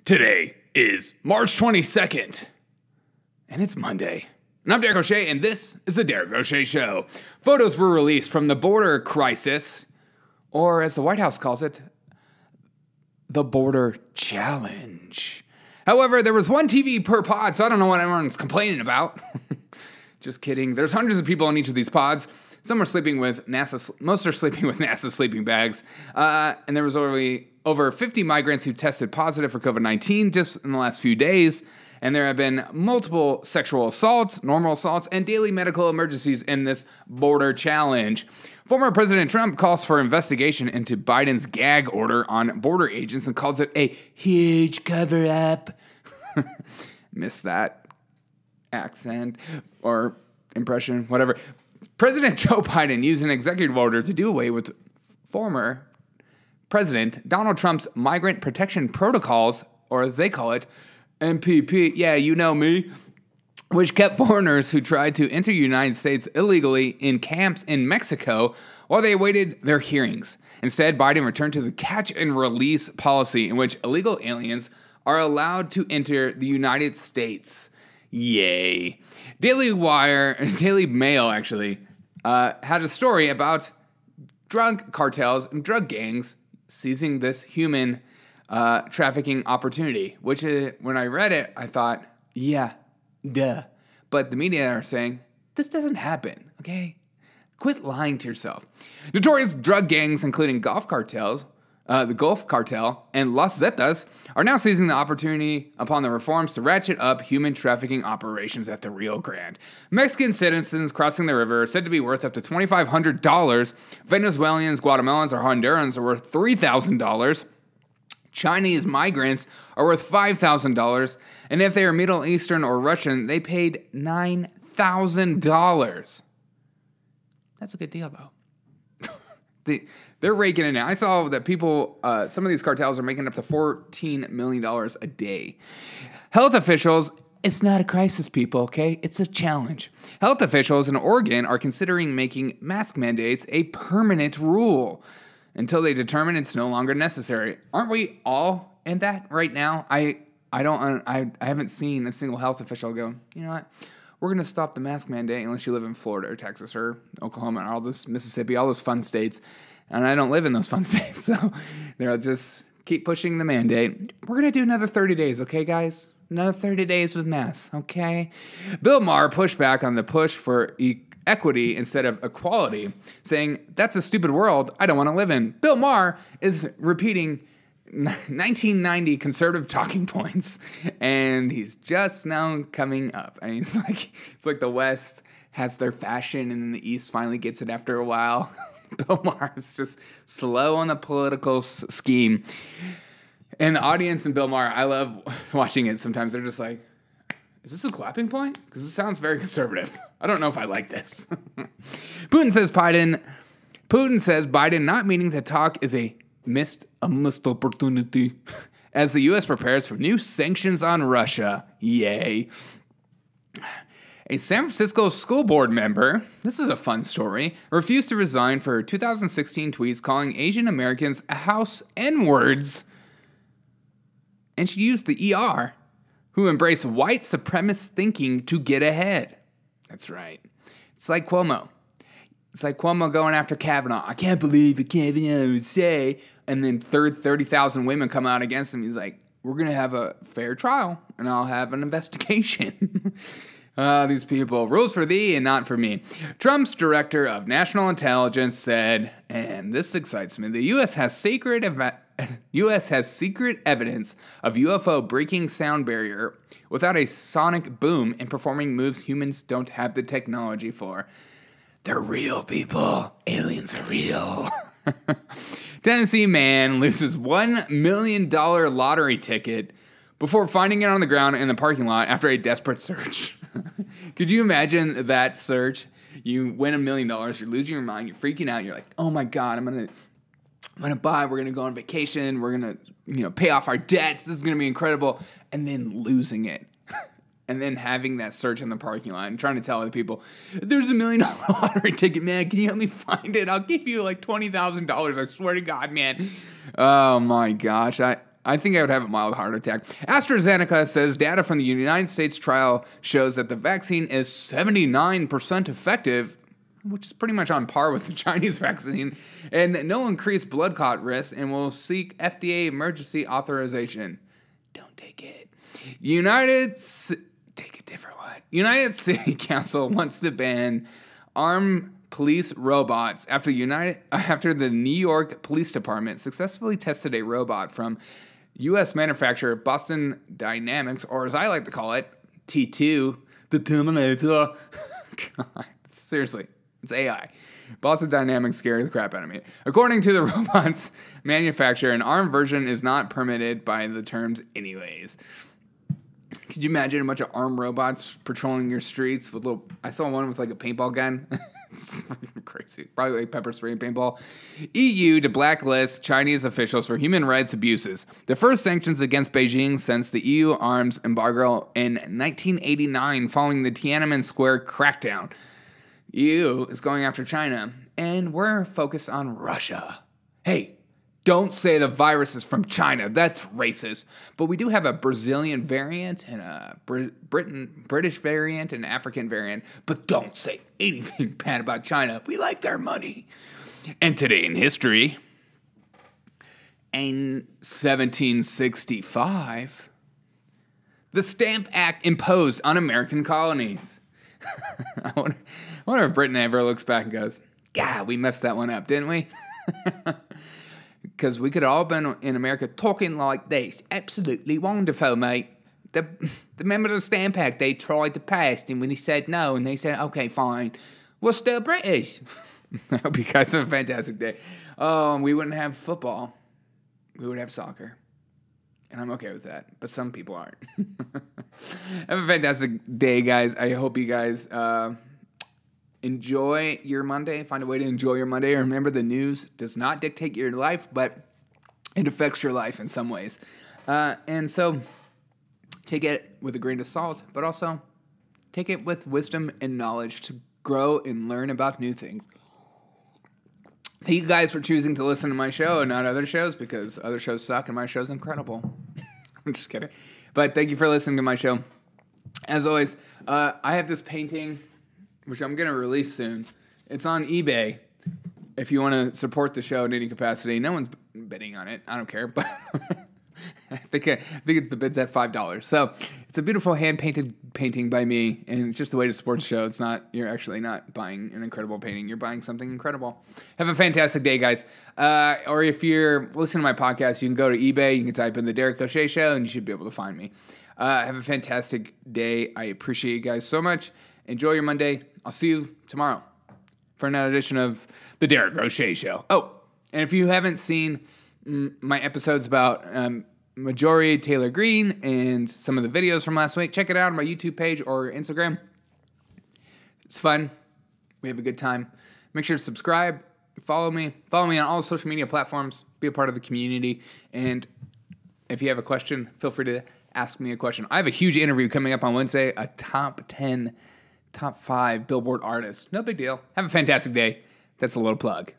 Today is March 22nd, and it's Monday. And I'm Derek O'Shea, and this is the Derek O'Shea Show. Photos were released from the border crisis, or as the White House calls it, the border challenge. However, there was one TV per pod, so I don't know what everyone's complaining about. Just kidding. There's hundreds of people in each of these pods. Some are sleeping with most are sleeping with NASA sleeping bags. And there was over 50 migrants who tested positive for COVID-19 just in the last few days. And there have been multiple sexual assaults, normal assaults, and daily medical emergencies in this border challenge. Former President Trump calls for investigation into Biden's gag order on border agents and calls it a huge cover-up. Missed that accent or impression, whatever. President Joe Biden used an executive order to do away with former President Donald Trump's migrant protection protocols, or as they call it, MPP. Yeah, you know me. Which kept foreigners who tried to enter the United States illegally in camps in Mexico while they awaited their hearings. Instead, Biden returned to the catch and release policy in which illegal aliens are allowed to enter the United States. Yay. Daily Mail actually had a story about drug cartels and drug gangs seizing this human trafficking opportunity, which when I read it, I thought, yeah, duh. But the media are saying, this doesn't happen, okay? Quit lying to yourself. Notorious drug gangs, including Gulf Cartels, the Gulf Cartel, and Los Zetas, are now seizing the opportunity upon the reforms to ratchet up human trafficking operations at the Rio Grande. Mexican citizens crossing the river are said to be worth up to $2,500. Venezuelans, Guatemalans, or Hondurans are worth $3,000. Chinese migrants are worth $5,000, and if they are Middle Eastern or Russian, they paid $9,000. That's a good deal, though. They're raking it in. I saw that people, some of these cartels are making up to $14 million a day. Health officials, it's not a crisis, people, okay? It's a challenge. Health officials in Oregon are considering making mask mandates a permanent rule until they determine it's no longer necessary. Aren't we all in that right now? I haven't seen a single health official go, you know what? We're going to stop the mask mandate unless you live in Florida or Texas or Oklahoma or all those Mississippi, all those fun states. And I don't live in those fun states, so they'll just keep pushing the mandate. We're going to do another 30 days, okay, guys? Another 30 days with masks, okay? Bill Maher pushed back on the push for equity instead of equality, saying, that's a stupid world I don't want to live in. Bill Maher is repeating 1990 conservative talking points, and he's just now coming up. I mean, it's like the West has their fashion, and then the East finally gets it after a while. Bill Maher is just slow on the political scheme. And the audience and Bill Maher, I love watching it sometimes. They're just like, is this a clapping point? Because it sounds very conservative. I don't know if I like this. Putin says Biden not meeting to talk is a missed opportunity as the U.S. prepares for new sanctions on Russia. Yay. A San Francisco school board member, this is a fun story, refused to resign for 2016 tweets calling Asian Americans house N-words, and she used the ER, who embrace white supremacist thinking to get ahead. That's right. It's like Cuomo. It's like Cuomo going after Kavanaugh. I can't believe what Kavanaugh would say. And then 30,000 women come out against him. He's like, we're going to have a fair trial, and I'll have an investigation. These people, rules for thee and not for me. Trump's director of national intelligence said, and this excites me, the U.S. has secret evidence of UFO breaking sound barrier without a sonic boom and performing moves humans don't have the technology for. They're real, people. Aliens are real. Tennessee man loses $1 million lottery ticket before finding it on the ground in the parking lot after a desperate search. Could you imagine that search? You win $1 million, you're losing your mind, you're freaking out, you're like, oh my God, I'm gonna buy, we're gonna go on vacation, we're gonna, pay off our debts, this is gonna be incredible, and then losing it. And then having that search in the parking lot and trying to tell other people, there's $1 million lottery ticket, man. Can you help me find it? I'll give you like $20,000. I swear to God, man. Oh my gosh. I think I would have a mild heart attack. AstraZeneca says data from the United States trial shows that the vaccine is 79% effective, which is pretty much on par with the Chinese vaccine, and no increased blood clot risk, and will seek FDA emergency authorization. Don't take it. Take a different one. United City Council wants to ban armed police robots after the New York Police Department successfully tested a robot from U.S. manufacturer Boston Dynamics, or as I like to call it, T2, the Terminator. God, seriously, it's AI. Boston Dynamics scared the crap out of me. According to the robot's manufacturer, an armed version is not permitted by the terms anyways. Could you imagine a bunch of armed robots patrolling your streets with little... I saw one with like a paintball gun. It's freaking crazy. Probably like pepper spray and paintball. EU to blacklist Chinese officials for human rights abuses. The first sanctions against Beijing since the EU arms embargo in 1989 following the Tiananmen Square crackdown. EU is going after China, and we're focused on Russia. Hey, don't say the virus is from China. That's racist. But we do have a Brazilian variant and a British variant and an African variant. But don't say anything bad about China. We like their money. And today in history, in 1765, the Stamp Act imposed on American colonies. I wonder if Britain ever looks back and goes, God, we messed that one up, didn't we? Because we could have all been in America talking like this. Absolutely wonderful, mate. Remember the Stamp Act they tried to pass, and when he said no, and they said, okay, fine, we're still British. I hope you guys have a fantastic day. We wouldn't have football. We would have soccer. And I'm okay with that. But some people aren't. Have a fantastic day, guys. I hope you guys... enjoy your Monday. Find a way to enjoy your Monday. Remember, the news does not dictate your life, but it affects your life in some ways. And so take it with a grain of salt, but also take it with wisdom and knowledge to grow and learn about new things. Thank you guys for choosing to listen to my show and not other shows, because other shows suck and my show's incredible. I'm just kidding. But thank you for listening to my show. As always, I have this painting, which I'm going to release soon. It's on eBay if you want to support the show in any capacity. No one's bidding on it. I don't care, but I think the bid's at $5. So it's a beautiful hand-painted painting by me, and it's just a way to support the show. It's not, you're actually not buying an incredible painting. You're buying something incredible. Have a fantastic day, guys. Or if you're listening to my podcast, you can go to eBay. You can type in The Derek O'Shea Show, and you should be able to find me. Have a fantastic day. I appreciate you guys so much. Enjoy your Monday. I'll see you tomorrow for another edition of The Derek O'Shea Show. Oh, and if you haven't seen my episodes about Marjorie Taylor Greene and some of the videos from last week, check it out on my YouTube page or Instagram. It's fun. We have a good time. Make sure to subscribe. Follow me. Follow me on all social media platforms. Be a part of the community. And if you have a question, feel free to ask me a question. I have a huge interview coming up on Wednesday, a top 5 Billboard artists. No big deal. Have a fantastic day. That's a little plug.